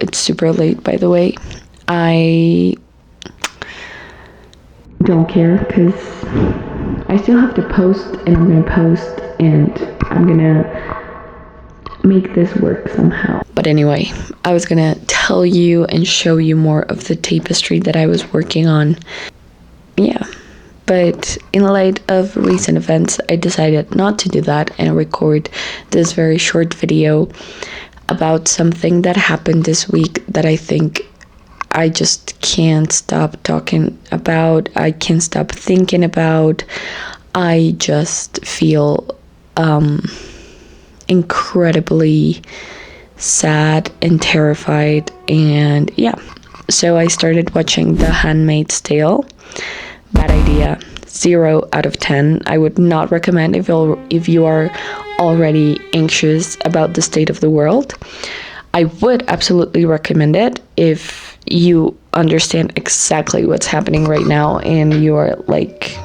It's super late, by the way. I don't care because I still have to post, and I'm gonna post, and I'm gonna make this work somehow. But anyway, I was gonna tell you and show you more of the tapestry that I was working on. Yeah, but in light of recent events, I decided not to do that and record this very short video about something that happened this week that I think I just can't stop talking about. I can't stop thinking about. I just feel incredibly sad and terrified, and yeah. So I started watching The Handmaid's Tale. Bad idea. 0 out of 10. I would not recommend if you are already anxious about the state of the world. I would absolutely recommend it if you understand exactly what's happening right now and you are like,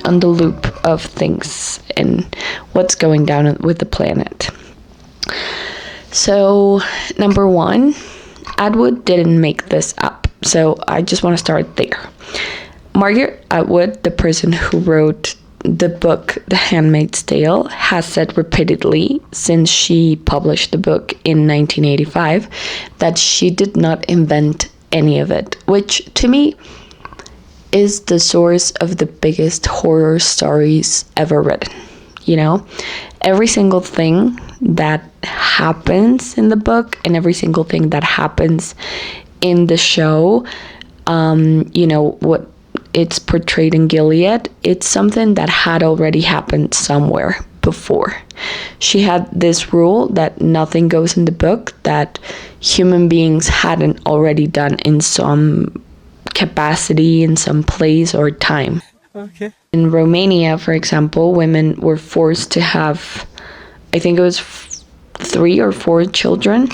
on the loop of things and what's going down with the planet. So, number 1, Atwood didn't make this up. So I just want to start there. Margaret Atwood, the person who wrote the book The Handmaid's Tale, has said repeatedly since she published the book in 1985 that she did not invent any of it, which to me is the source of the biggest horror stories ever written. Every single thing that happens in the book and every single thing that happens in the show, what it's portrayed in Gilead, it's something that had already happened somewhere before. She had this rule that nothing goes in the book that human beings hadn't already done in some capacity, in some place or time. Okay. In Romania, for example, women were forced to have, I think it was 3 or 4 children,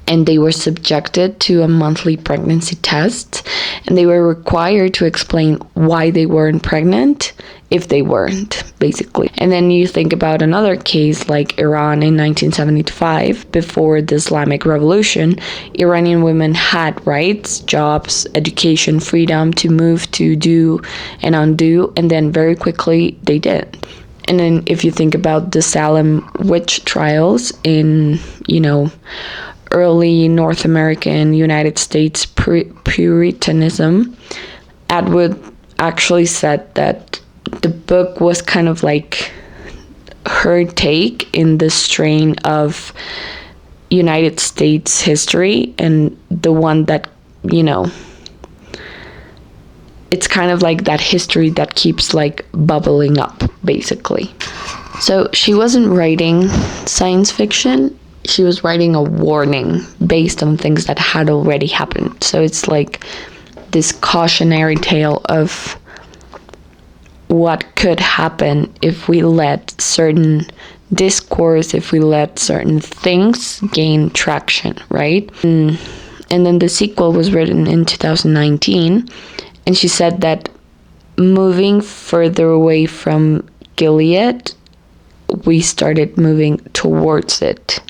and they were subjected to a monthly pregnancy test, and they were required to explain why they weren't pregnant if they weren't, basically. And then you think about another case like Iran in 1975, before the Islamic Revolution. Iranian women had rights, jobs, education, freedom to move, to do and undo, and then very quickly they didn't. And then if you think about the Salem witch trials in, early North American United States Puritanism, Atwood actually said that the book was kind of like her take in the strain of United States history, and the one that, it's kind of like that history that keeps like bubbling up, basically. So she wasn't writing science fiction. She was writing a warning based on things that had already happened. So it's like this cautionary tale of what could happen if we let certain discourse, if we let certain things gain traction, right? And then the sequel was written in 2019, and she said that moving further away from Gilead, we started moving towards it.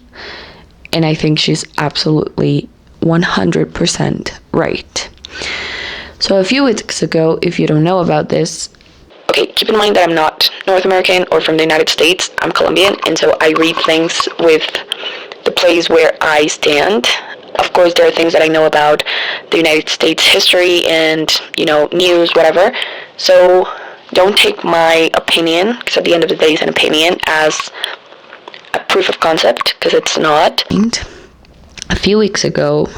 And I think she's absolutely 100% right. So a few weeks ago, if you don't know about this, okay, keep in mind that I'm not North American or from the United States. I'm Colombian, and so I read things with the place where I stand. Of course, there are things that I know about the United States history and, news, whatever. So don't take my opinion, because at the end of the day, it's an opinion, as a proof of concept, because it's not. A few weeks ago,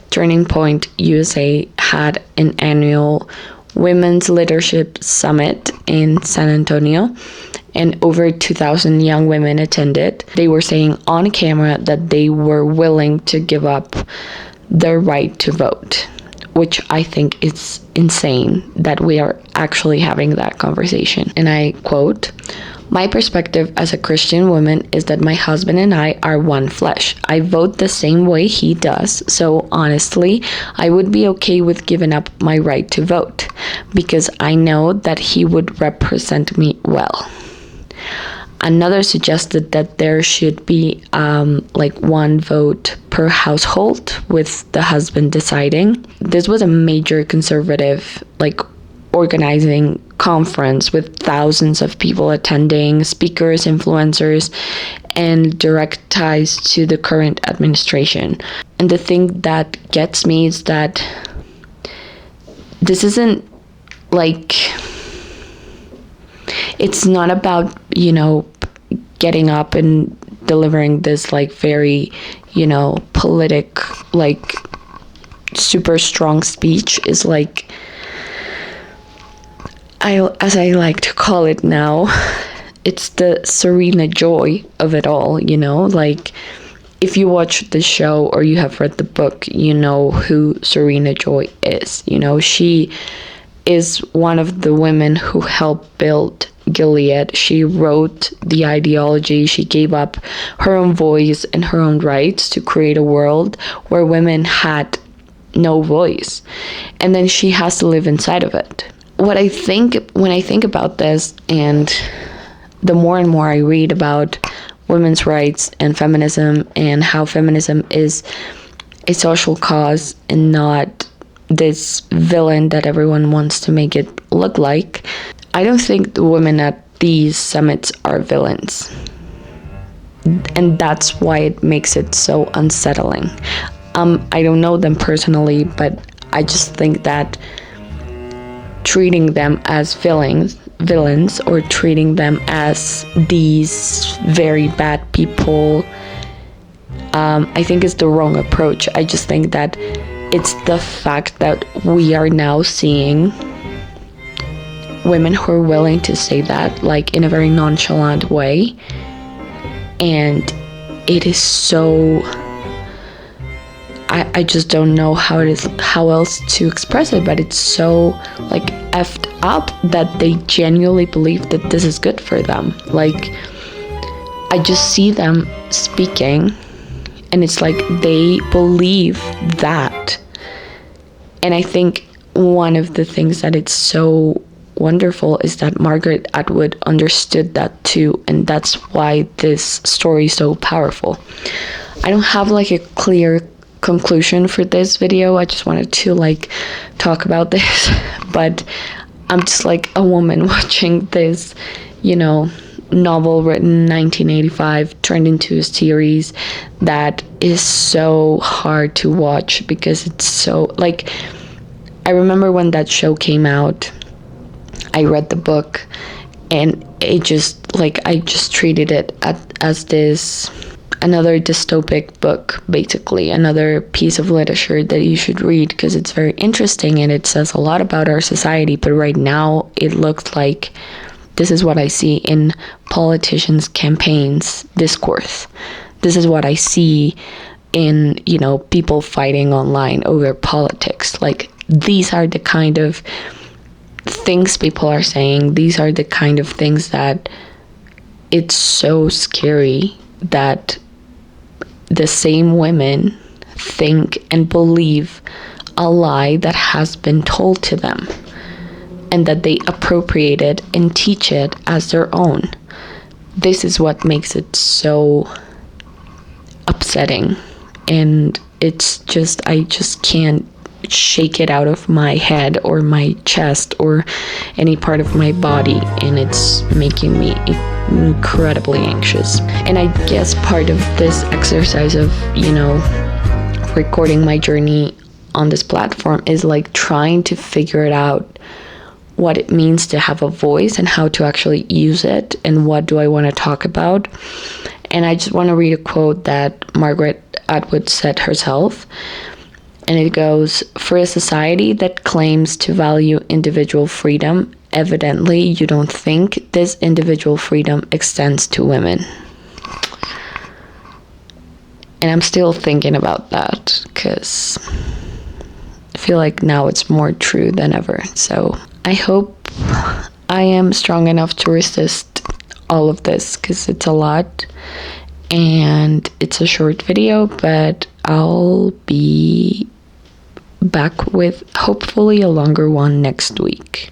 Turning Point USA had an annual Women's Leadership Summit in San Antonio, and over 2,000 young women attended. They were saying on camera that they were willing to give up their right to vote, which I think is insane that we are actually having that conversation. And I quote, "My perspective as a Christian woman is that my husband and I are one flesh. I vote the same way he does, so honestly, I would be okay with giving up my right to vote, because I know that he would represent me well. Another suggested that there should be like one vote per household, with the husband deciding. This was a major conservative like organizing conference with thousands of people attending, speakers, influencers, and direct ties to the current administration. And the thing that gets me is that this isn't like, it's not about, getting up and delivering this like very, politic, like super strong speech. Is like, as I like to call it now, it's the Serena joy of it all, like if you watch the show or you have read the book, you know who Serena Joy is. She is one of the women who helped build Gilead. She wrote the ideology. She gave up her own voice and her own rights to create a world where women had no voice. And then she has to live inside of it. What I think when I think about this, and the more and more I read about women's rights and feminism, and how feminism is a social cause and not this villain that everyone wants to make it look like, I don't think the women at these summits are villains. And that's why it makes it so unsettling. I don't know them personally, but I just think that treating them as villains, or treating them as these very bad people, I think is the wrong approach. I just think that it's the fact that we are now seeing women who are willing to say that, like, in a very nonchalant way, and it is so, I just don't know how else to express it, but it's so like effed up that they genuinely believe that this is good for them. Like, I just see them speaking and it's like they believe that. And I think one of the things that it's so wonderful is that Margaret Atwood understood that too, and that's why this story is so powerful. I don't have like a clear conclusion for this video. I just wanted to like talk about this, but I'm just like a woman watching this, novel written in 1985 turned into a series that is so hard to watch, because it's so like, I remember when that show came out, I read the book, and it just like, I just treated it as this another dystopic book, basically another piece of literature that you should read, because it's very interesting and it says a lot about our society. But right now it looks like this is what I see in politicians' campaigns discourse. This is what I see in, people fighting online over politics. Like, these are the kind of things people are saying. These are the kind of things that it's so scary that the same women think and believe a lie that has been told to them, and that they appropriate it and teach it as their own. This is what makes it so upsetting, and it's just, I just can't shake it out of my head or my chest or any part of my body, and it's making me incredibly anxious. And I guess part of this exercise of, recording my journey on this platform is like trying to figure it out, what it means to have a voice and how to actually use it, and what do I want to talk about. And I just want to read a quote that Margaret Atwood said herself, and it goes, "For a society that claims to value individual freedom, evidently you don't think this individual freedom extends to women." And I'm still thinking about that, because I feel like now it's more true than ever. So I hope I am strong enough to resist all of this, because it's a lot and it's a short video, but I'll be back with hopefully a longer one next week.